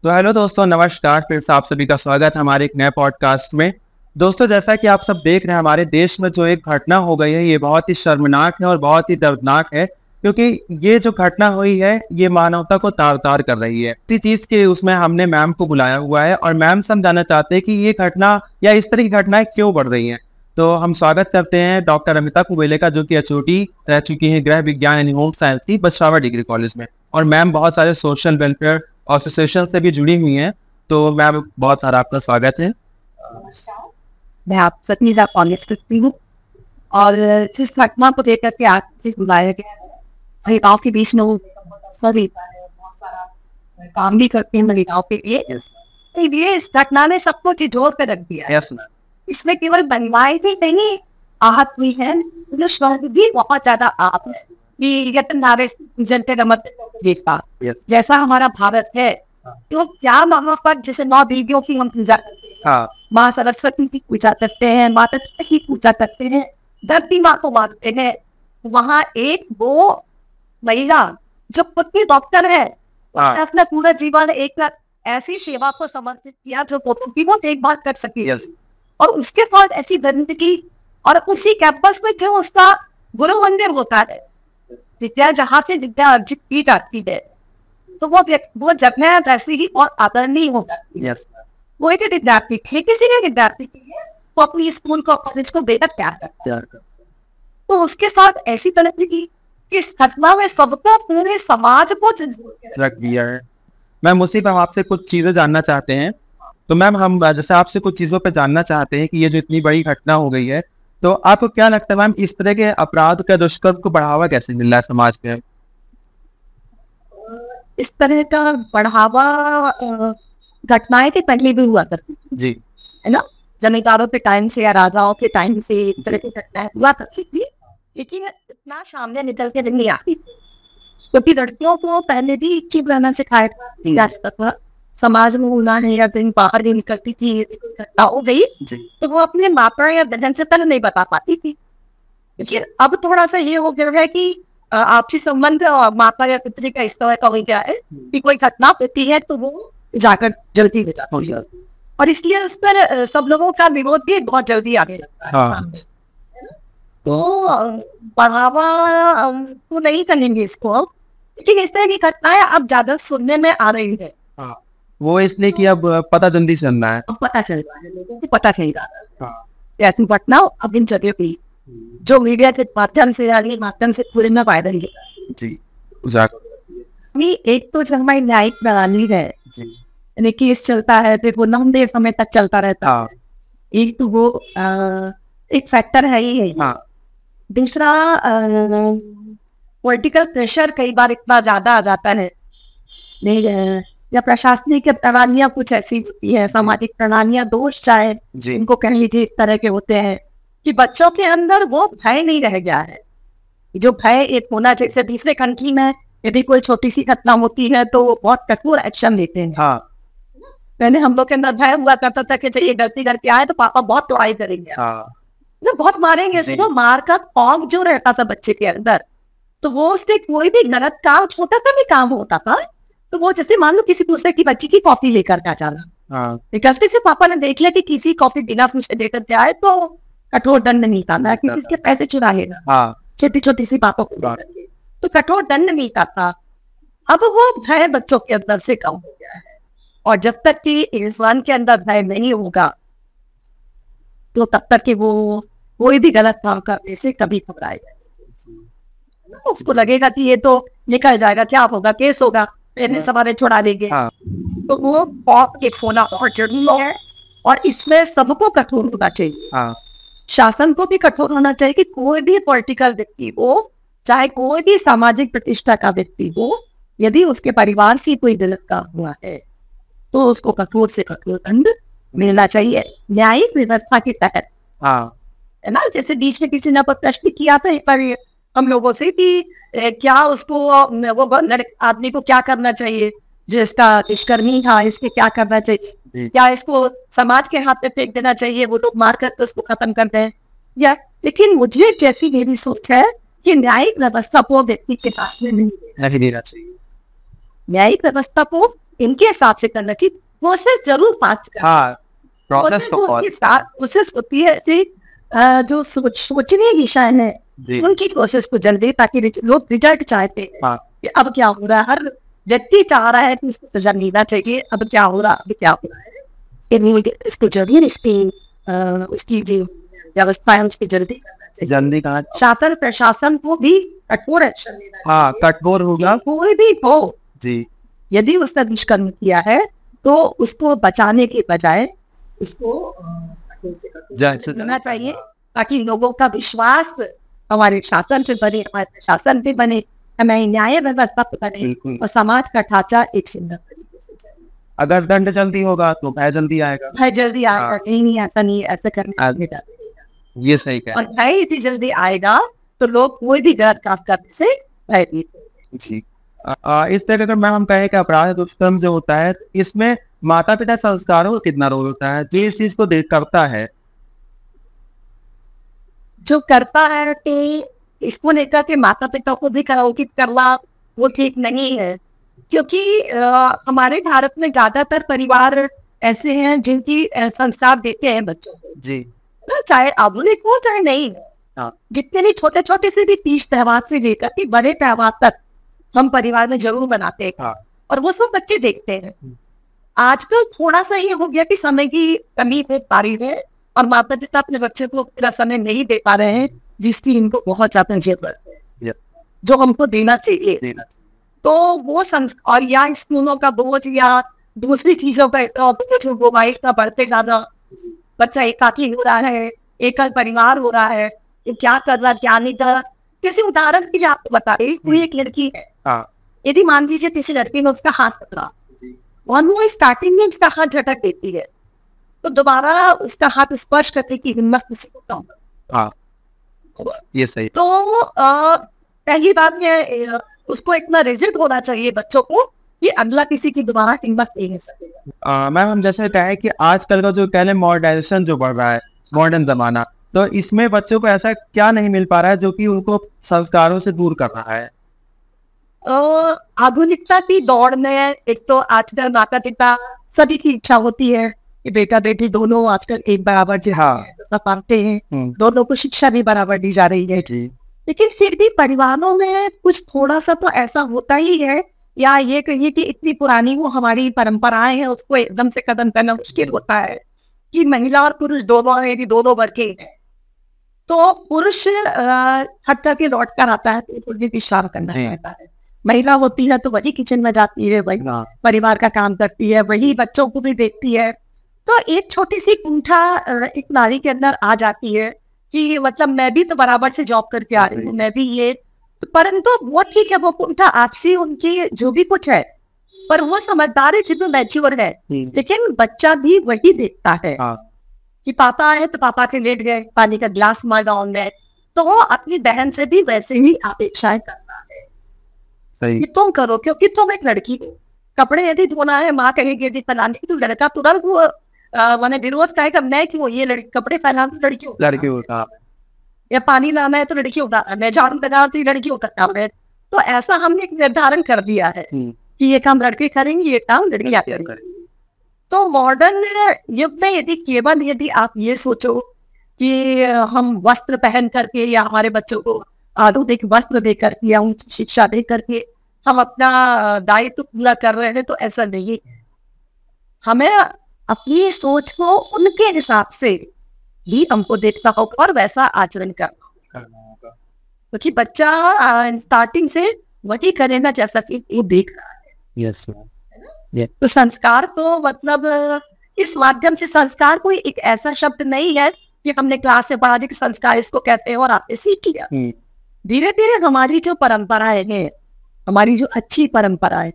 तो हेलो दोस्तों, नमस्कार। फिर से आप सभी का स्वागत है हमारे एक नए पॉडकास्ट में। दोस्तों, जैसा कि आप सब देख रहे हैं, हमारे देश में जो एक घटना हो गई है, ये बहुत ही शर्मनाक है और बहुत ही दर्दनाक है, क्योंकि ये जो घटना हुई है, ये मानवता को तार-तार कर रही है। इसी चीज़ के उसमें हमने मैम को बुलाया हुआ है और मैम से हम जानना चाहते हैं कि ये घटना या इस तरह की घटनाएँ क्यों बढ़ रही हैं। तो हम स्वागत करते हैं डॉक्टर अमिता कुबेले का, जो कि एचओडी रह चुकी हैं गृह विज्ञान यानी होम साइंस की बछावा डिग्री कॉलेज में। और मैम बहुत सारे सोशल वेलफेयर एसोसिएशन से भी जुड़ी हुई हैं। तो मैम, बहुत सारा आपका स्वागत है। मैं आप सभी का कॉलेज करती हूँ और जिस घटना को लेकर के आज बुलाया गया है, महिलाओं के बीच में अवसर देता है, बहुत सारा काम भी करते हैं महिलाओं के लिए। इसलिए इस घटना ने सबको झिझोर कर रख दिया है। इसमें केवल महिलाएं ही नहीं आहत हुई है, पुरुष वर्ग भी बहुत ज्यादा आहत है। जैसा हमारा भारत है, तो क्या वहाँ पर जैसे 9 देवियों की हम पूजा करते हैं, माँ सरस्वती की पूजा करते हैं, माता की पूजा करते हैं, धरती माँ को मानते हैं, वहाँ एक वो महिला जो खुद की डॉक्टर है, अपना पूरा जीवन एक ऐसी सेवा को समर्पित किया जो की वो देखभाल कर सके। और उसके साथ ऐसी गंदगी, और उसी कैंपस में जो उसका गुरु मंदिर होता है, विद्या जहाँ से विद्या अर्जित की जाती है, तो वो जगह वैसी ही और आदरणीय हो जाती है। वो एक विद्यार्थी थे, किसी ने विद्यार्थी के लिए वो अपनी स्कूल को, कॉलेज को बेहद प्यार करता है। तो उसके साथ ऐसी तरह की इस घटना में सबको, पूरे समाज को रख दिया है। मैम, उसी पर हम आपसे कुछ चीजें जानना चाहते हैं। तो मैम, हम जैसे आपसे कुछ चीजों पे जानना चाहते हैं कि ये जो इतनी बड़ी घटना हो गई है, तो आपको क्या लगता है मैम, इस तरह के अपराध का, दुष्कर्म को बढ़ावा कैसे मिल रहा है समाज में? इस तरह का बढ़ावा घटनाएं के पहले भी हुआ करती थी जी, है ना। जमींदारों के टाइम से या राजाओं के टाइम से इस तरह की घटनाएं हुआ करती थी, लेकिन इतना सामने निकल के नहीं आती थी, क्योंकि लड़कियों को पहले भी चुप रहना सिखाया जाता था। समाज में होना है या कहीं बाहर नहीं निकलती थी, घटना हो गई तो वो अपने माता या बहन से पहले नहीं बता पाती थी। लेकिन अब थोड़ा सा ये हो गया है कि आपसी संबंध माता या पितरी का इस तरह का हो गया है कि कोई घटना होती है तो वो जाकर जल्दी हो जाती है, और इसलिए उस पर सब लोगों का विरोध भी बहुत जल्दी आगे लगता है। तो बढ़ावा तो नहीं करेंगे इसको, लेकिन इस तरह की घटनाएं अब ज्यादा सुनने में आ रही है। वो इसलिए कि अब पता जल्दी चल रहा है, अब पता चल रहा है, लोगों को पता चल रहा है ऐसी घटना अब इन जगह की जो मीडिया के माध्यम से पूरे में वायरल जी। एक तो जो हमारी न्यायिक प्रणाली है, यानी केस चलता है तो वो लंबे समय तक चलता रहता है। एक तो वो एक फैक्टर है ही है। दूसरा, पॉलिटिकल प्रेशर कई बार इतना ज्यादा आ जाता है, नहीं या प्रशासनिक प्रणालियां कुछ ऐसी होती है, सामाजिक प्रणालियां, दोष चाहे इनको कह लीजिए, इस तरह के होते हैं कि बच्चों के अंदर वो भय नहीं रह गया है। जो भय एक होना चाहिए, जैसे दूसरे कंट्री में यदि कोई छोटी सी घटना होती है तो वो बहुत कठोर एक्शन लेते हैं। पहले हम लोग के अंदर भय हुआ करता था कि चाहिए गलती करके आए तो पापा बहुत तोड़ाई करेंगे, बहुत मारेंगे उसको। मार का खौफ जो रहता था बच्चे के अंदर, तो वो उससे कोई भी गलत काम, छोटा सा भी काम होता था, तो वो जैसे मान लो किसी दूसरे की बच्ची की कॉपी लेकर के जाना, गलती से पापा ने देख लिया कि किसी कॉपी बिना पूछे लेकर के आए तो कठोर दंड मिलता था। किसी के पैसे चुरा लेगा, छोटी छोटी सी बातों को तो कठोर दंड मिलता था। अब वो भय बच्चों के अंदर से कम हो गया है, और जब तक कि इंसान के अंदर भय नहीं होगा तो तब तक कि वो कोई भी गलत काम करने से कभी घबराएगा। उसको लगेगा कि ये तो निकल जाएगा, क्या होगा, केस होगा, पेरेंट्स हमारे छुड़ा देंगे। तो वो पॉप के होना बहुत जरूरी है, और इसमें सबको कठोर होना चाहिए। शासन को भी कठोर होना चाहिए कि कोई भी पॉलिटिकल व्यक्ति हो, चाहे कोई भी सामाजिक प्रतिष्ठा का व्यक्ति हो, यदि उसके परिवार से कोई गलत काम हुआ है तो उसको कठोर से कठोर दंड मिलना चाहिए न्यायिक व्यवस्था के तहत। है ना, जैसे बीच में किसी ने प्रश्न किया था पर हम लोगों से कि क्या उसको वो आदमी को क्या करना चाहिए, जो इसका दुष्कर्मी था, इसके क्या करना चाहिए, क्या इसको समाज के हाथ में फेंक देना चाहिए, वो लोग मार करके उसको खत्म कर दें, या। लेकिन मुझे जैसी मेरी सोच है कि न्यायिक व्यवस्था को व्यक्ति के हाथ में नहीं देना चाहिए। न्यायिक व्यवस्था को इनके हिसाब से करना चाहिए। प्रोसेस जरूर पास प्रोसेस होती है ऐसी जो सोचने की शायद है उनकी प्रोसेस को जल्दी, ताकि लोग रिजल्ट चाहते हैं कि अब क्या हो रहा है। हर व्यक्ति चाह रहा है कि उसको सजा मिलना चाहिए, अब क्या हो रहा है, अब क्या हो रहा है, इसको जल्दी उसकी जो व्यवस्था है उसकी जल्दी करना चाहिए। जल्दी कहा शासन प्रशासन को भी कठोर एक्शन लेना चाहिए। हाँ, कठोर होगा। कोई भी हो जी, यदि उसने दुष्कर्म किया है तो उसको बचाने के बजाय उसको करना चाहिए, ताकि लोगों का विश्वास हमारे शासन पे बने, हमारे प्रशासन पे बने, हमारी न्याय व्यवस्था पे बने और समाज का ढांचा एक सुंदर तरीके से चले। अगर दंड जल्दी होगा तो भय जल्दी आएगा। भय जल्दी आएगा, नहीं ऐसा नहीं, ऐसा करने ये सही कहा। और भय यदि जल्दी आएगा तो लोग कोई भी गलत काम करने से भयभीत होंगे। जी, इस तरह का मैम हम कहें कि अपराध दुष्कर्म जो होता है इसमें माता पिता संस्कारों का कितना रोल होता है, जो इस चीज को देख करता है, जो करता है कि इसको लेकर के माता पिता को भी कलंकित करना वो ठीक नहीं है, क्योंकि हमारे भारत में ज्यादातर परिवार ऐसे हैं जिनकी संस्कार देते हैं बच्चों को जी, चाहे आधुनिक हो चाहे नहीं हो। जितने भी छोटे छोटे से भी तीज त्योहार से लेकर के बड़े त्योहार तक हम परिवार में जरूर मनाते हैं और वो सब बच्चे देखते हैं। आजकल थोड़ा सा ये हो गया कि समय की कमी हो पा रही है और माता पिता अपने बच्चे को पूरा समय नहीं दे पा रहे हैं जिसकी इनको बहुत ज्यादा जरूरत है, जो हमको देना चाहिए। तो वो और या स्कूलों का बोझ या दूसरी चीजों का बोझ मोबाइल का बढ़ते जाना, बच्चा एकाकी हो रहा है, एकल परिवार हो रहा है, क्या कर रहा क्या नहीं कर रहा। किसी उदाहरण के लिए आपको बता रही, कोई एक लड़की है, यदि मान लीजिए किसी लड़की ने उसका हाथ पकड़ा और वो स्टार्टिंग में उसका हाथ झटक देती है तो दोबारा उसका हाथ स्पर्श करने की हिम्मत किसी को कम। ये सही। तो पहली बात ये उसको इतना रिजिड होना चाहिए बच्चों को कि अगला किसी की दोबारा हिम्मत नहीं हो सकेगा। मैम हम जैसे कहें कि आजकल का जो कहने मॉडर्नाइजेशन जो बढ़ रहा है, मॉडर्न जमाना, तो इसमें बच्चों को ऐसा क्या नहीं मिल पा रहा है जो कि उनको संस्कारों से दूर कर रहा है? आधुनिकता की दौड़ में एक तो आजकल माता पिता सभी की इच्छा होती है कि बेटा बेटी दोनों आजकल एक बराबर जैसा पाते हैं, दोनों को शिक्षा भी बराबर दी जा रही है जी। लेकिन फिर भी परिवारों में कुछ थोड़ा सा तो ऐसा होता ही है, या ये कहिए कि इतनी पुरानी वो हमारी परंपराएं हैं उसको एकदम से खत्म करना मुश्किल होता है कि महिला और पुरुष दोनों यदि दोनों वर्ग हैं तो पुरुष थक करके लौट कर आता है तो थोड़ी इशारा करना चाहता है, महिला होती है तो वही किचन में जाती है, वही परिवार का काम करती है, वही बच्चों को भी देखती है। तो एक छोटी सी कुंठा एक नारी के अंदर आ जाती है कि मतलब मैं भी तो बराबर से जॉब करके आ रही हूँ, मैं भी ये तो, परंतु वो ठीक है, वो कुंठा आपसी उनकी जो भी कुछ है, पर वो समझदार है, जितना मैच्योर है। लेकिन बच्चा भी वही देखता है कि पापा आए तो पापा के लेट गए, पानी का गिलास मांगा उनने, तो वो अपनी बहन से भी वैसे ही अपेक्षाएं करता है कि तुम करो, क्योंकि तुम एक लड़की हो। कपड़े यदि धोना है माँ कहेगी यदि फैलाने तो लड़का तुरंत वो मैंने विरोध कहेगा, मैं क्यों ये कपड़े फैलाना तो लड़की होता, या पानी लाना है तो लड़की होता, मैं झाड़ू लगा तो लड़की होता है। तो ऐसा हमने एक निर्धारण कर दिया है कि ये काम लड़के करेंगे, ये काम लड़कियां करेंगी। तो मॉडर्न युग में यदि आप ये सोचो कि हम वस्त्र पहन करके या हमारे बच्चों को आधुनिक वस्त्र दे करके या उच्च शिक्षा दे करके हम अपना दायित्व पूरा कर रहे हैं, तो ऐसा नहीं है। हमें अपनी सोच को उनके हिसाब से भी हमको देखना होगा और वैसा आचरण करना होगा, क्योंकि बच्चा स्टार्टिंग से वही करेगा जैसा कि वो देख रहा है। Yes ma'am. तो संस्कार तो मतलब इस माध्यम से संस्कार कोई एक ऐसा शब्द नहीं है कि हमने क्लास से पढ़ा दी कि संस्कार इसको कहते हैं और आपने सीख लिया। धीरे धीरे हमारी जो परंपराएं हैं, हमारी जो अच्छी परंपराएं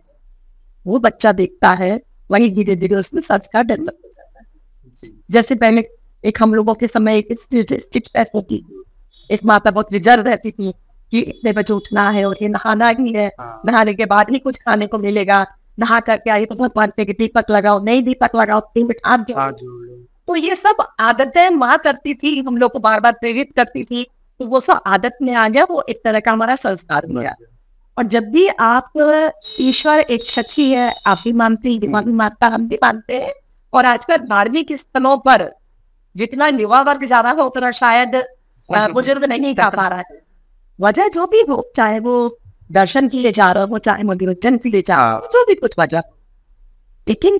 वो बच्चा देखता है, वही धीरे धीरे उसमें संस्कार डेवलप हो जाता है। जैसे पहले एक हम लोगों के समय एक स्ट्रिक्ट होती थी, एक माता बहुत रिजर्व रहती थी कि इतने बजे उठना है और ये नहाना ही है, नहाने के बाद ही कुछ खाने को मिलेगा, नहा करके आई तो भगवान के दीपक लगाओ, नहीं दीपक लगाओ, 3 मिनट आप जाओ। तो ये सब आदतें माँ करती थी, हम लोग को बार बार प्रेरित करती थी, तो वो सब आदत में आ गया, वो एक तरह का हमारा संस्कार हो गया। और जब भी आप ईश्वर एक शक्ति है, आप भी मानते हैं, दिमागी मानता, हम भी मानते हैं, और आजकल धार्मिक स्थलों पर जितना युवा वर्ग जा रहा है उतना शायद बुजुर्ग नहीं जा पा रहा है। वजह जो भी हो, चाहे वो दर्शन के लिए जा रहा हो, चाहे मनोरंजन के लिए जा रहा हो, जो भी कुछ वजह, लेकिन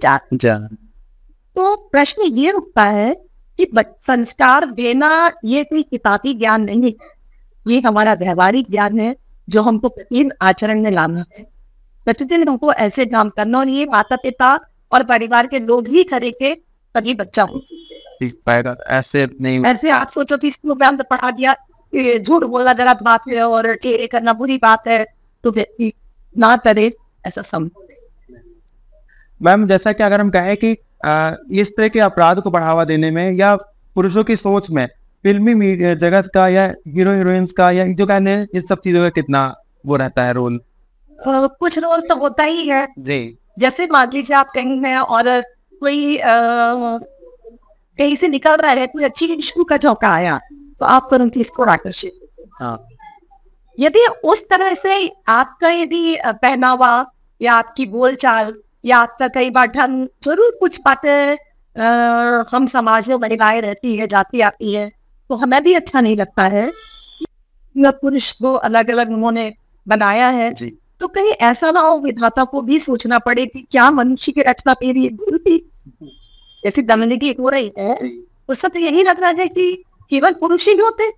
तो प्रश्न ये उठता है कि संस्कार देना ये कोई किताबी ज्ञान नहीं है, ये हमारा व्यवहारिक ज्ञान है जो हमको प्रतिदिन आचरण में लाना है। प्रतिदिन हमको ऐसे काम करना, और ये माता पिता और परिवार के लोग ही करेंगे तभी बच्चा हो पाएगा। ऐसे नहीं, ऐसे आप सोचो कि स्कूल में हमने पढ़ा दिया कि झूठ बोलना गलत बात है और चेहरे करना बुरी बात है, तो व्यक्ति ना करे, ऐसा संभव नहीं। मैम जैसा कि अगर हम कहें कि इस तरह के अपराध को बढ़ावा देने में या पुरुषों की सोच में फिल्मी जगत का या हीरो हीरोइंस का या जो कहने हैं इस सब चीजों का कितना वो रहता है रोल? कुछ रोल तो होता ही है जी। जैसे मान लीजिए आप कहीं हैं और कोई कहीं से निकल रहा है, कोई अच्छी इश्कू का झोंका आया, तो आप तुरंत इसको आकर्षित। यदि उस तरह से आपका यदि पहनावा या आपकी बोलचाल या आपका कई बार ढंग, जरूर कुछ बातें हम समाज में महिलाएं रहती है, जाती आती है, तो हमें भी अच्छा नहीं लगता है कि पुरुष को अलग अलग उन्होंने बनाया है जी। तो कहीं ऐसा ना हो विधाता को भी सोचना पड़े कि क्या मनुष्य की रचना मेरी भूल थी, जैसी दमनगी हो रही है, उससे तो यही लग रहा है कि केवल पुरुष ही होते,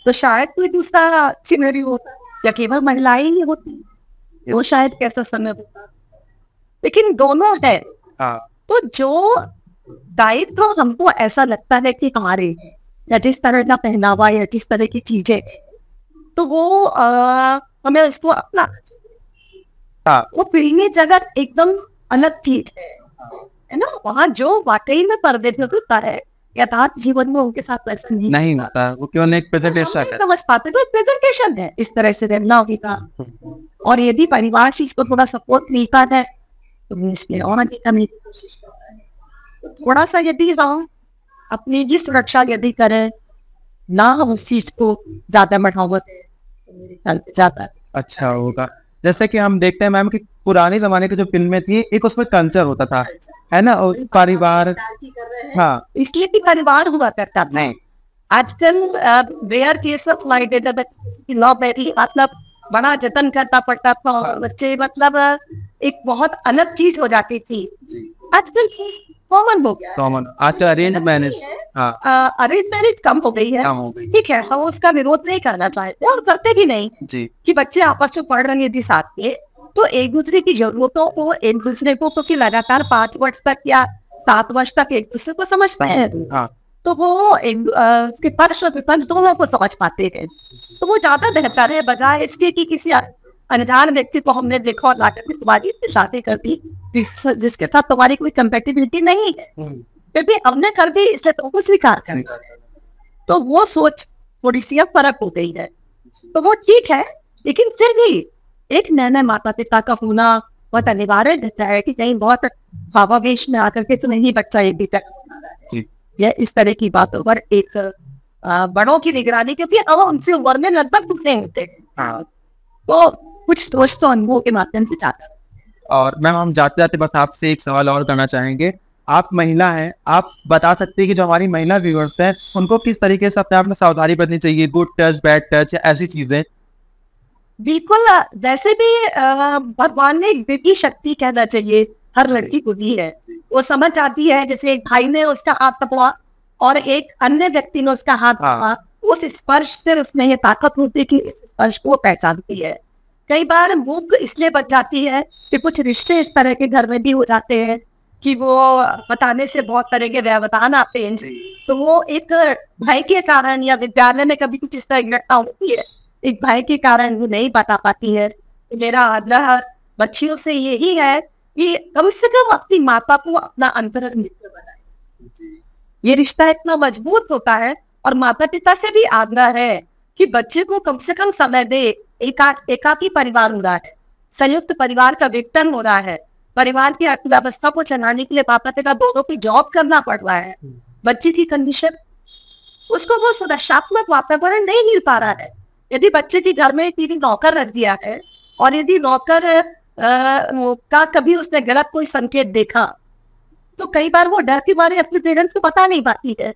तो शायद कोई दूसरा सिनेरियो होता, या केवल महिलाएं ही होती, तो शायद कैसा समय होता, लेकिन दोनों है। तो जो दायित्व तो हमको ऐसा लगता है कि हमारे, या जिस तरह का पहनावा या जिस तरह की चीजें, तो वो हमें उसको अपना, वो फिल्मी जगत एकदम अलग चीज है ना, वहाँ जो वाकई में पर्दे पे होता है यथार्थ जीवन में उनके साथ वैसा नहीं होता, वो केवल एक प्रेजेंटेशन है, समझ पाते, तो प्रेजेंटेशन है, इस तरह से रहना होगा। और यदि परिवार से इसको थोड़ा सपोर्ट मिलता है तो इसमें और अधिक करने की कोशिश करता है। थोड़ा सा यदि हम अपनी ही सुरक्षा यदि करें, ना हम उस चीज को ज्यादा बढ़ावा दें, तो मेरे ख्याल से ज्यादा अच्छा होगा। जैसे कि हम देखते हैं मैम कि पुराने जमाने की जो फिल्में थी, एक उसमें कल्चर होता था, है ना, और परिवार, हाँ, इसलिए कि परिवार हुआ करता था। आजकल rare case of love marriage, मतलब बड़ा जतन करना पड़ता था, और बच्चे मतलब एक बहुत अलग चीज हो जाती थी। आजकल कॉमन हो गया, कॉमन आजकल अरेंज मैरिज, अरेंज मैरिज कम हो गई है, ठीक है, हम उसका विरोध नहीं करना चाहते और करते भी नहीं जी। कि बच्चे आपस में पढ़ रहे हैं यदि साथ में, तो एक दूसरे की जरूरतों को, एक दूसरे को क्योंकि लगातार 5 वर्ष तक या 7 वर्ष तक एक दूसरे को समझते हैं, तो वो उसके पक्ष और विपक्ष दोनों को समझ पाते हैं, तो वो ज्यादा बेहतर है, बजाय इसके कि किसी अनजान व्यक्ति को हमने देखा और लाकर के तुम्हारी इससे शादी कर दी जिसके साथ तुम्हारी कोई कंपेटिबिलिटी नहीं है, फिर भी हमने कर दी इसलिए तुमको स्वीकार कर, तो वो सोच थोड़ी सी फर्क हो गई है, तो वो ठीक है। लेकिन फिर भी एक नए माता पिता का होना बहुत अनिवार्य रहता है कि कहीं बहुत भावावेश में आकर के तो नहीं बच्चा एक भी तक, या इस तरह की बातों पर एक बड़ों की निगरानी, क्योंकि अब उनसे उम्र में लगभग उतने होते हैं, तो कुछ सोच तो अनुभव के माध्यम से जाता है। और मैम हम जाते जाते बस आपसे एक सवाल और करना चाहेंगे, आप महिला हैं, आप बता सकते हैं कि जो हमारी महिला व्यूअर्स हैं उनको किस तरीके से अपने आप में सावधानी बरतनी चाहिए, गुड टच, बैड टच या ऐसी चीजें? बिल्कुल, वैसे भी भगवान ने दिव्य शक्ति कहना चाहिए हर लड़की को दी है, वो समझ आती है, जैसे एक भाई ने उसका हाथ पकड़ा और एक अन्य व्यक्ति ने उसका हाथ पकड़ा, उस स्पर्श से उसमें ये ताकत होती है कि इस स्पर्श को पहचानती है। कई बार मूक इसलिए बच जाती है कि कुछ रिश्ते इस तरह के घर में भी हो जाते हैं कि वो बताने से बहुत तरह के व्यवधान आते हैं, तो वो एक भाई के कारण या विद्यालय में कभी कुछ इस तरह की घटना होती है, एक भाई के कारण वो नहीं बता पाती है। तो मेरा आग्रह बच्चियों से यही है कि कम से कम अपनी माता को अपना अंतरंग मित्र बनाए, ये रिश्ता इतना मजबूत होता है। और माता पिता से भी आग्रह है कि बच्चे को कम से कम समय दे, एकाकी परिवार हो रहा है, संयुक्त परिवार का विघटन हो रहा है, परिवार की अर्थव्यवस्था को चलाने के लिए माता पिता दोनों की जॉब करना पड़ रहा है, बच्चे की कंडीशन, उसको वो सुरक्षात्मक वातावरण नहीं मिल पा रहा है। यदि बच्चे के घर में किसी नौकर रख दिया है और यदि नौकर का कभी उसने गलत कोई संकेत देखा तो कई बार वो डर के मारे अपने पेरेंट्स को बता नहीं पाती है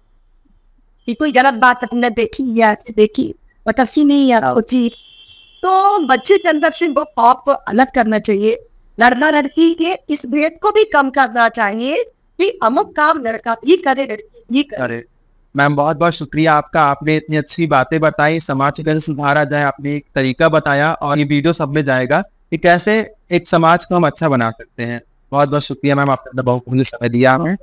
कि कोई गलत बात हमने देखी या ऐसे देखी मतलब सुनी या सोची। तो बच्चे के अंदर से वो खौफ अलग करना चाहिए, लड़का लड़की के इस भेद को भी कम करना चाहिए कि अमुक काम लड़का भी करे लड़की भी करे। मैम बहुत बहुत शुक्रिया आपका, आपने इतनी अच्छी बातें बताई, समाज को कैसे सुधारा जाए आपने एक तरीका बताया, और ये वीडियो सब में जाएगा कि कैसे एक समाज को हम अच्छा बना सकते हैं। बहुत बहुत शुक्रिया मैम, आपने बहुत मुझे समय दिया हमें।